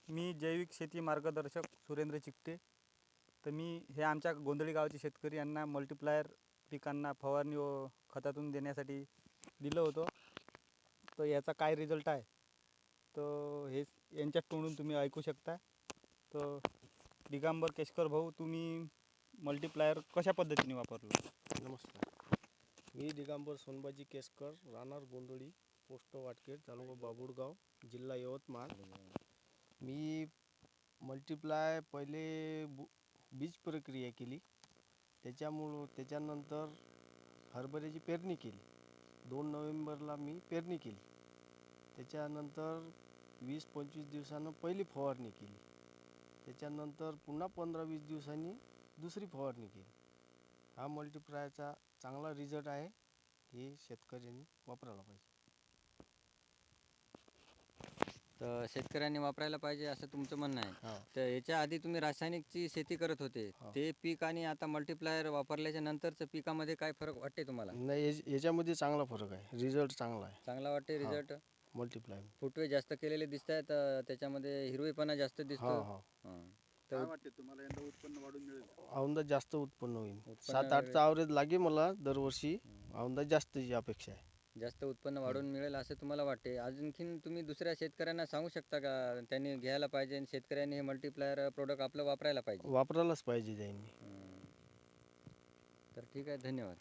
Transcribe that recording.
मी जैविक शेती मार्गदर्शक सुरेंद्र चिकटे. तर मी हे आमच्या गोंधळी गावाचे शेतकरी यांना मल्टीप्लायर पिकांना फवारणी व खतातून देण्यासाठी दिलं होतं. तर याचा काय रिझल्ट आहे तर हे यांच्याच तोंडून तुम्ही ऐकू शकता. तर दिगंबर केशकर भाऊ, तुम्ही मल्टीप्लायर कशा पद्धतीने वापरलं? नमस्कार, मी दिगंबर सोनबाजी केसकर, राहणार गोंधळी, पोस्ट वाटखेड, तालुका बाभुळगाव, जिल्हा यवतमाळ. मी मल्टीप्लाय पहिले बीज प्रक्रिया केली, त्याच्यानंतर हरभऱ्याची पेरणी केली. 2 नोव्हेंबरला मी पेरणी केली. त्याच्यानंतर 20-25 दिवसानं पहिली फवारणी केली. त्याच्यानंतर पुन्हा 15-20 दिवसांनी दुसरी फवारणी केली. हा मल्टीप्लायरचा चांगला रिझल्ट आहे, हे शेतकऱ्यांनी वापरायला पाहिजे. तर शेतकऱ्यांनी वापरायला पाहिजे असं तुमचं म्हणणं आहे. हा. तर याच्या आधी तुम्ही रासायनिकची शेती करत होते, ते पीक आणि आता मल्टीप्लायर वापरल्याच्या नंतरचं पिकामध्ये काय फरक वाटते तुम्हाला? नाही, याच्यामध्ये चांगला फरक आहे, रिझल्ट चांगला आहे. चांगला वाटते रिझल्ट. मल्टीप्लाय फुटवे जास्त केलेले दिसत आहेत, त्याच्यामध्ये हिरवेपणा जास्त दिसतो. काय वाटते तुम्हाला, यंदा उत्पन्न वाढून मिळेल? औंदा जास्त उत्पन्न होईल. 7-8चा ॲव्हरेज लागे मला दरवर्षी. औंदा जास्तची अपेक्षा आहे. जास्त उत्पन्न वाढून मिळेल असं तुम्हाला वाटते. आणखीन तुम्ही दुसऱ्या शेतकऱ्यांना सांगू शकता का त्यांनी घ्यायला पाहिजे आणि शेतकऱ्यांनी हे मल्टीप्लायर प्रोडक्ट आपलं वापरायला पाहिजे? वापरायलाच पाहिजे त्यांनी. तर ठीक आहे, धन्यवाद.